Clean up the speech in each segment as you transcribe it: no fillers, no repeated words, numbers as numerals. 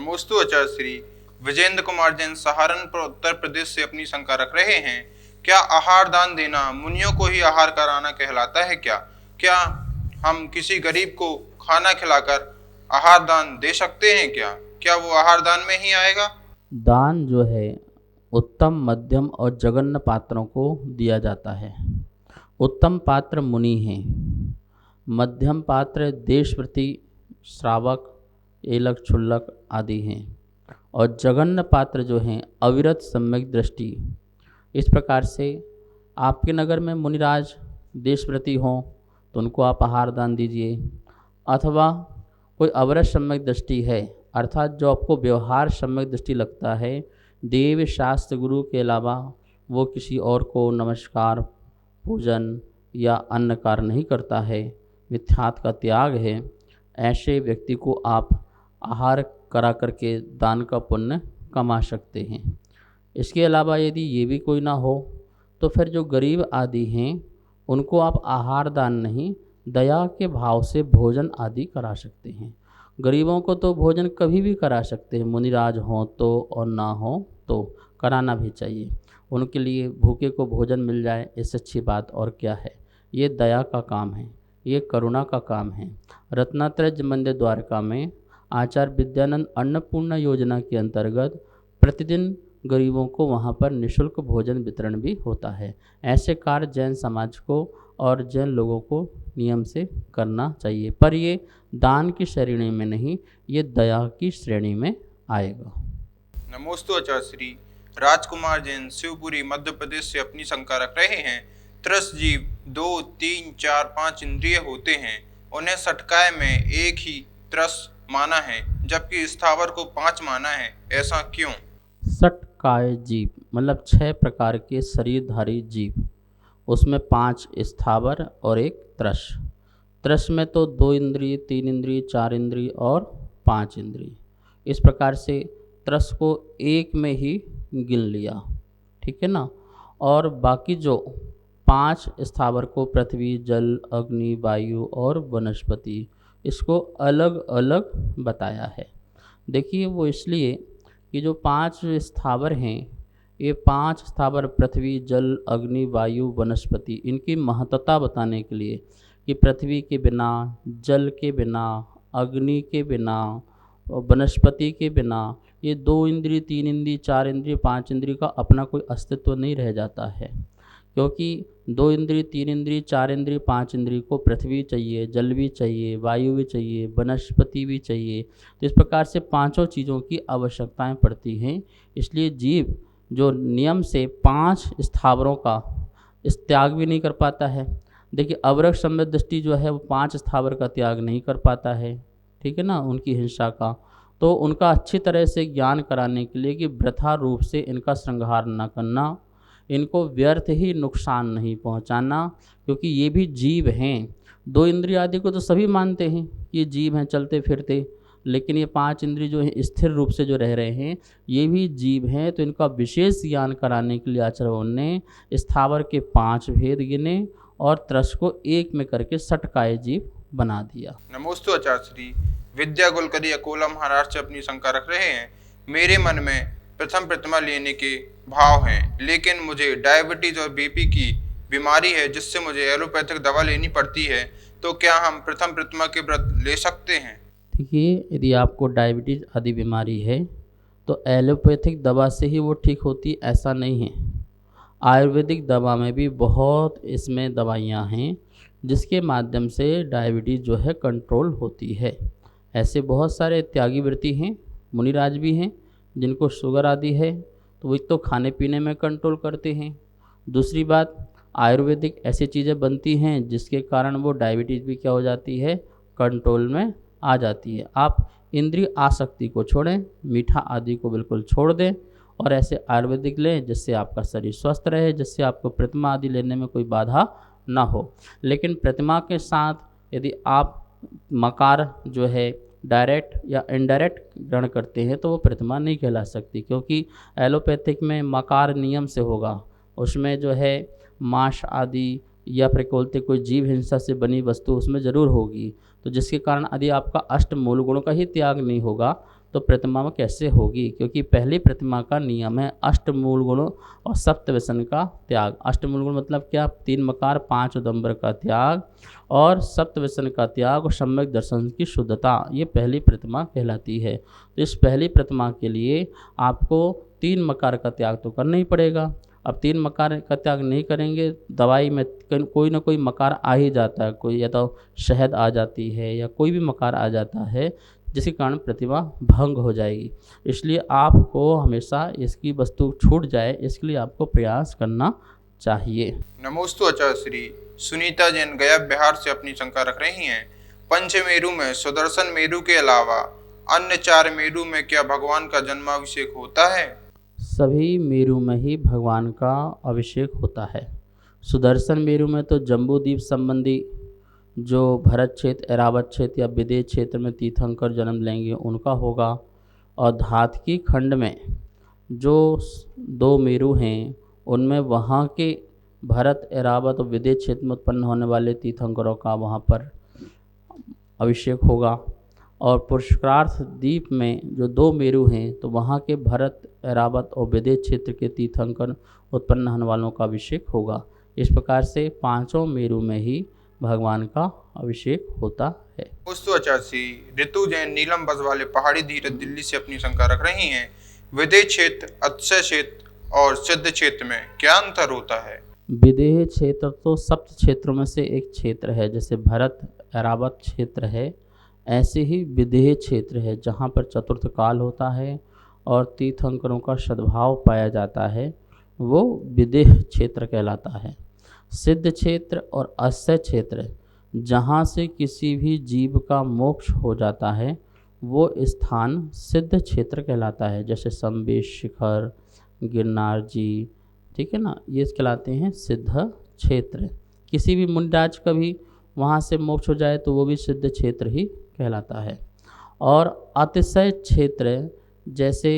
नमोस्तु आचार्य श्री विजेंद्र कुमार जैन सहारनपुर उत्तर प्रदेश से अपनी शंका रख रहे हैं। क्या आहार दान देना मुनियों को ही आहार कराना कहलाता है? क्या हम किसी गरीब को खाना खिलाकर आहार दान दे सकते हैं? क्या वो आहार दान में ही आएगा? दान जो है उत्तम, मध्यम और जघन्य पात्रों को दिया जाता है। उत्तम पात्र मुनि हैं, मध्यम पात्र देशप्रति, श्रावक, एलक, क्षुल्लक आदि हैं, और जघन्य पात्र जो हैं अविरत, सम्यक दृष्टि। इस प्रकार से आपके नगर में मुनिराज देशप्रति हों तो उनको आप आहार दान दीजिए, अथवा कोई अविरत सम्यक दृष्टि है, अर्थात जो आपको व्यवहार सम्यक दृष्टि लगता है, देव शास्त्र गुरु के अलावा वो किसी और को नमस्कार, पूजन या अन्न कार्य नहीं करता है, मिथ्यात्व का त्याग है, ऐसे व्यक्ति को आप आहार करा करके दान का पुण्य कमा सकते हैं। इसके अलावा यदि ये भी कोई ना हो तो फिर जो गरीब आदि हैं उनको आप आहार दान नहीं, दया के भाव से भोजन आदि करा सकते हैं। गरीबों को तो भोजन कभी भी करा सकते हैं, मुनिराज हों तो और ना हो तो कराना भी चाहिए। उनके लिए भूखे को भोजन मिल जाए, इससे अच्छी बात और क्या है। ये दया का काम है, ये करुणा का काम है। रत्नात्रय मंदिर द्वारका में आचार्य विद्यानंद अन्नपूर्णा योजना के अंतर्गत प्रतिदिन गरीबों को वहाँ पर निःशुल्क भोजन वितरण भी होता है। ऐसे कार्य जैन समाज को और जैन लोगों को नियम से करना चाहिए, पर ये दान की श्रेणी में नहीं, ये दया की श्रेणी में आएगा। नमोस्तु आचार्य श्री राजकुमार जैन शिवपुरी मध्य प्रदेश से अपनी शंका रख रहे हैं। त्रस जीव 2, 3, 4, 5 इंद्रिय होते हैं, उन्हें सटकाए में एक ही त्रस माना है जबकि स्थावर को 5 माना है, ऐसा क्यों? सटकाय जीव मतलब 6 प्रकार के शरीरधारी जीव, उसमें 5 स्थावर और एक त्रस। त्रस में तो 2 इंद्रिय, 3 इंद्रिय, 4 इंद्रिय और 5 इंद्रिय। इस प्रकार से त्रस को एक में ही गिन लिया, ठीक है ना। और बाकी जो 5 स्थावर को पृथ्वी, जल, अग्नि, वायु और वनस्पति, इसको अलग अलग बताया है। देखिए वो इसलिए कि जो 5 स्थावर हैं, ये 5 स्थावर पृथ्वी, जल, अग्नि, वायु, वनस्पति, इनकी महत्ता बताने के लिए कि पृथ्वी के बिना, जल के बिना, अग्नि के बिना और वनस्पति के बिना ये 2 इंद्रिय, 3 इंद्रिय, 4 इंद्रिय, 5 इंद्रिय का अपना कोई अस्तित्व नहीं रह जाता है। क्योंकि 2 इंद्रिय, 3 इंद्रिय, 4 इंद्रिय, 5 इंद्रिय को पृथ्वी चाहिए, जल भी चाहिए, वायु भी चाहिए, वनस्पति भी चाहिए। तो इस प्रकार से 5 चीज़ों की आवश्यकताएं पड़ती हैं। इसलिए जीव जो नियम से 5 स्थावरों का इस त्याग भी नहीं कर पाता है। देखिए अवरक सम्यक दृष्टि जो है वो 5 स्थावर का त्याग नहीं कर पाता है, ठीक है ना, उनकी हिंसा का। तो उनका अच्छी तरह से ज्ञान कराने के लिए कि वृथा रूप से इनका श्रृंगार न करना, इनको व्यर्थ ही नुकसान नहीं पहुंचाना, क्योंकि ये भी जीव हैं। 2 इंद्रिय आदि को तो सभी मानते हैं कि ये जीव हैं चलते फिरते, लेकिन ये 5 इंद्रिय जो हैं स्थिर रूप से जो रह रहे हैं ये भी जीव हैं। तो इनका विशेष ज्ञान कराने के लिए आचार्यों ने स्थावर के 5 भेद गिने और त्रस को एक में करके सटकाए जीव बना दिया। नमोस्तु आचार्य श्री विद्या गुलकरी अकोला महाराष्ट्र से अपनी शंका रख रहे हैं। मेरे मन में प्रथम प्रतिमा लेने के भाव हैं, लेकिन मुझे डायबिटीज और बीपी की बीमारी है जिससे मुझे एलोपैथिक दवा लेनी पड़ती है, तो क्या हम प्रथम प्रतिमा के व्रत ले सकते हैं? देखिए यदि आपको डायबिटीज़ आदि बीमारी है तो एलोपैथिक दवा से ही वो ठीक होती, ऐसा नहीं है। आयुर्वेदिक दवा में भी बहुत इसमें दवाइयाँ हैं जिसके माध्यम से डायबिटीज़ जो है कंट्रोल होती है। ऐसे बहुत सारे त्यागी व्रती हैं, मुनिराज भी हैं जिनको शुगर आदि है, तो वो तो खाने पीने में कंट्रोल करते हैं। दूसरी बात, आयुर्वेदिक ऐसी चीज़ें बनती हैं जिसके कारण वो डायबिटीज़ भी क्या हो जाती है, कंट्रोल में आ जाती है। आप इंद्रिय आसक्ति को छोड़ें, मीठा आदि को बिल्कुल छोड़ दें और ऐसे आयुर्वेदिक लें जिससे आपका शरीर स्वस्थ रहे, जिससे आपको प्रतिमा आदि लेने में कोई बाधा ना हो। लेकिन प्रतिमा के साथ यदि आप मकार जो है डायरेक्ट या इनडायरेक्ट ग्रहण करते हैं तो वो प्रतिमा नहीं कहला सकती, क्योंकि एलोपैथिक में मकार नियम से होगा, उसमें जो है मांस आदि या फिर बोलते कोई जीव हिंसा से बनी वस्तु उसमें ज़रूर होगी। तो जिसके कारण यदि आपका अष्ट मूल गुणों का ही त्याग नहीं होगा तो प्रतिमा में कैसे होगी, क्योंकि पहली प्रतिमा का नियम है अष्टमूल गुणों और सप्तव्यसन का त्याग। अष्टमूल गुण मतलब क्या, 3 मकार 5 उदंबर का त्याग और सप्तव्यसन का त्याग और सम्यक दर्शन की शुद्धता, ये पहली प्रतिमा कहलाती है। तो इस पहली प्रतिमा के लिए आपको 3 मकार का त्याग तो करना ही पड़ेगा। अब 3 मकार का त्याग नहीं करेंगे, दवाई में कोई ना कोई मकार आ ही जाता है, कोई या तो शहद आ जाती है या कोई भी मकार आ जाता है, जिसके कारण प्रतिमा भंग हो जाएगी। इसलिए आपको हमेशा इसकी वस्तु छूट जाए, इसके लिए आपको प्रयास करना चाहिए। नमोस्तु आचार्य श्री। सुनीता जैन गया बिहार से अपनी शंका रख रही हैं, पंचमेरु में सुदर्शन मेरु के अलावा अन्य 4 मेरु में क्या भगवान का जन्माभिषेक होता है? सभी मेरु में ही भगवान का अभिषेक होता है। सुदर्शन मेरु में तो जम्बूद्वीप संबंधी जो भरत क्षेत्र, ऐरावत क्षेत्र या विदेश क्षेत्र में तीर्थंकर जन्म लेंगे उनका होगा, और धातकी खंड में जो 2 मेरु हैं उनमें वहाँ के भरत, ऐरावत और विदेश क्षेत्र में उत्पन्न होने वाले तीर्थंकरों का वहाँ पर अभिषेक होगा। और पुरुषार्थ द्वीप में जो 2 मेरु हैं तो वहाँ के भरत, ऐरावत और विदेश क्षेत्र के तीर्थंकर उत्पन्न होने वालों का अभिषेक होगा। इस प्रकार से 5 मेरु में ही भगवान का अभिषेक होता है। नमोस्तु आचार्य श्री। ऋतु जैन नीलम बस वाले पहाड़ी धीरज दिल्ली से अपनी शंका रख रही हैं, विदेह क्षेत्र, अक्षय क्षेत्र और सिद्ध क्षेत्र में क्या अंतर होता है? विदेह क्षेत्र तो सप्त क्षेत्रों में से एक क्षेत्र है, जैसे भरत, ऐरावत क्षेत्र है, ऐसे ही विदेह क्षेत्र है जहाँ पर चतुर्थ काल होता है और तीर्थंकरों का सद्भाव पाया जाता है, वो विदेह क्षेत्र कहलाता है। सिद्ध क्षेत्र और अक्षय क्षेत्र जहाँ से किसी भी जीव का मोक्ष हो जाता है वो स्थान सिद्ध क्षेत्र कहलाता है, जैसे संबेश शिखर, गिरनार जी, ठीक है ना, ये कहलाते हैं सिद्ध क्षेत्र। किसी भी मुंडाज का भी वहाँ से मोक्ष हो जाए तो वो भी सिद्ध क्षेत्र ही कहलाता है। और अतिशय क्षेत्र जैसे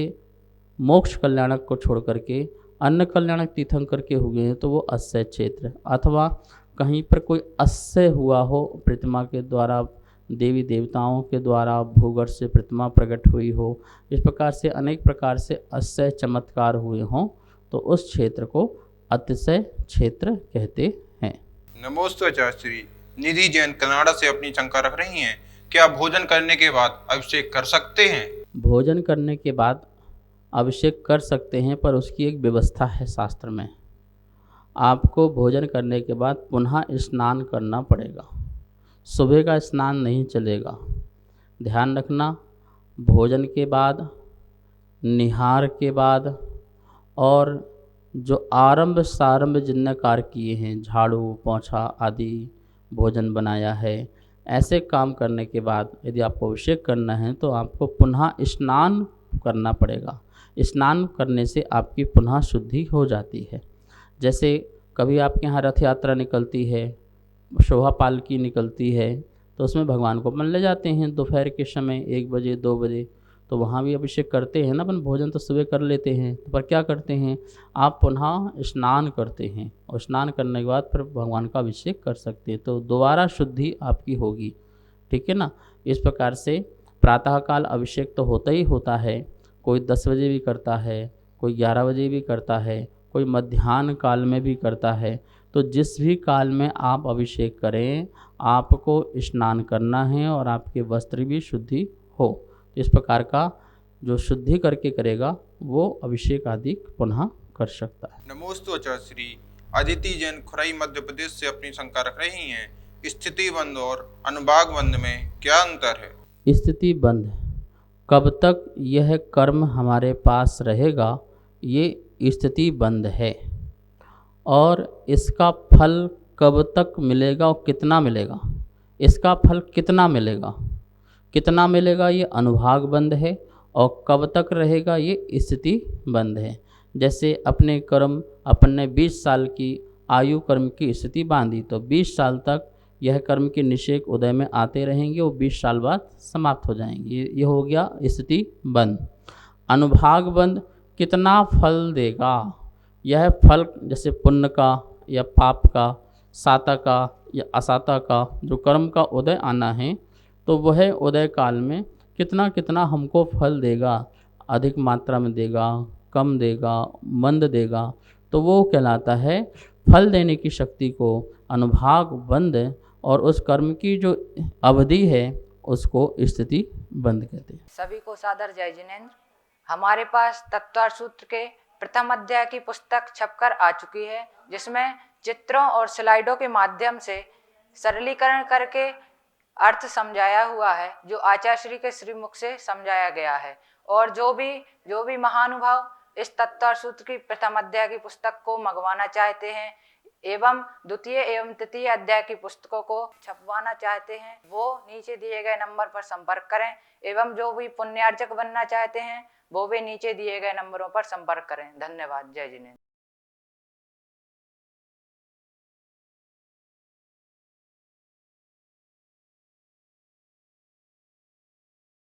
मोक्ष कल्याणक को छोड़ करके अन्य कल्याणक तीर्थंकर के हुए हैं तो वो अक्षय क्षेत्र, अथवा कहीं पर कोई अक्षय हुआ हो, प्रतिमा के द्वारा देवी देवताओं के द्वारा भूगर्भ से प्रतिमा प्रकट हुई हो, इस प्रकार से अनेक प्रकार से अक्षय चमत्कार हुए हों तो उस क्षेत्र को अतिशय क्षेत्र कहते हैं। नमोस्तु आचार्य श्री। निधि जैन कनाडा से अपनी शंका रख रही हैं, क्या भोजन करने के बाद अभिषेक कर सकते हैं? भोजन करने के बाद अभिषेक कर सकते हैं, पर उसकी एक व्यवस्था है शास्त्र में। आपको भोजन करने के बाद पुनः स्नान करना पड़ेगा, सुबह का स्नान नहीं चलेगा। ध्यान रखना, भोजन के बाद, निहार के बाद और जो आरंभ सारंभ जिनने कार्य किए हैं, झाड़ू पोंछा आदि, भोजन बनाया है, ऐसे काम करने के बाद यदि आपको अभिषेक करना है तो आपको पुनः स्नान करना पड़ेगा। स्नान करने से आपकी पुनः शुद्धि हो जाती है। जैसे कभी आपके यहाँ रथ यात्रा निकलती है, शोभा पालकी निकलती है, तो उसमें भगवान को अपन ले जाते हैं दोपहर के समय 1 बजे 2 बजे, तो वहाँ भी अभिषेक करते हैं ना अपन। भोजन तो सुबह कर लेते हैं, तो पर क्या करते हैं, आप पुनः स्नान करते हैं और स्नान करने के बाद फिर भगवान का अभिषेक कर सकते हैं, तो दोबारा शुद्धि आपकी होगी, ठीक है ना। इस प्रकार से प्रातःकाल अभिषेक तो होता ही होता है, कोई 10 बजे भी करता है, कोई 11 बजे भी करता है, कोई मध्याह्न काल में भी करता है। तो जिस भी काल में आप अभिषेक करें आपको स्नान करना है और आपके वस्त्र भी शुद्धि हो। इस प्रकार का जो शुद्धि करके करेगा वो अभिषेक आदि पुनः कर सकता है। नमोस्तु आचार्य श्री। अदिति जैन खुराई मध्य प्रदेश से अपनी शंका रख रही हैं, स्थिति बंध और अनुभाग बंध में क्या अंतर है? स्थिति बंध, कब तक यह कर्म हमारे पास रहेगा, ये स्थिति बंध है, और इसका फल कब तक मिलेगा और कितना मिलेगा, इसका फल कितना मिलेगा, ये अनुभाग बंध है, और कब तक रहेगा ये स्थिति बंध है। जैसे अपने कर्म, अपन ने 20 साल की आयु कर्म की स्थिति बांधी तो 20 साल तक यह कर्म के निषेक उदय में आते रहेंगे, वो 20 साल बाद समाप्त हो जाएंगे, ये हो गया स्थिति बंध। अनुभाग बंध कितना फल देगा, यह फल जैसे पुण्य का या पाप का, साता का या असाता का जो कर्म का उदय आना है, तो वह उदय काल में कितना कितना हमको फल देगा, अधिक मात्रा में देगा, कम देगा, मंद देगा, तो वो कहलाता है फल देने की शक्ति को अनुभाग बंद, और उस कर्म की जो अवधि है उसको स्थिति बंद कहते हैं। सभी को सादर जय जिनेन्द्र। हमारे पास तत्वार्थ सूत्र के प्रथम अध्याय की पुस्तक छपकर आ चुकी है, जिसमें चित्रों और स्लाइडों के माध्यम से सरलीकरण करके अर्थ समझाया हुआ है, जो आचार्य श्री के श्रीमुख से समझाया गया है। और जो भी महानुभाव इस तत्वार्थ सूत्र की प्रथम अध्याय की पुस्तक को मंगवाना चाहते हैं एवं द्वितीय एवं तृतीय अध्याय की पुस्तकों को छपवाना चाहते हैं, वो नीचे दिए गए नंबर पर संपर्क करें। एवं जो भी पुण्यार्जक बनना चाहते हैं वो भी नीचे दिए गए नंबरों पर संपर्क करें। धन्यवाद। जय जिनेन्द्र।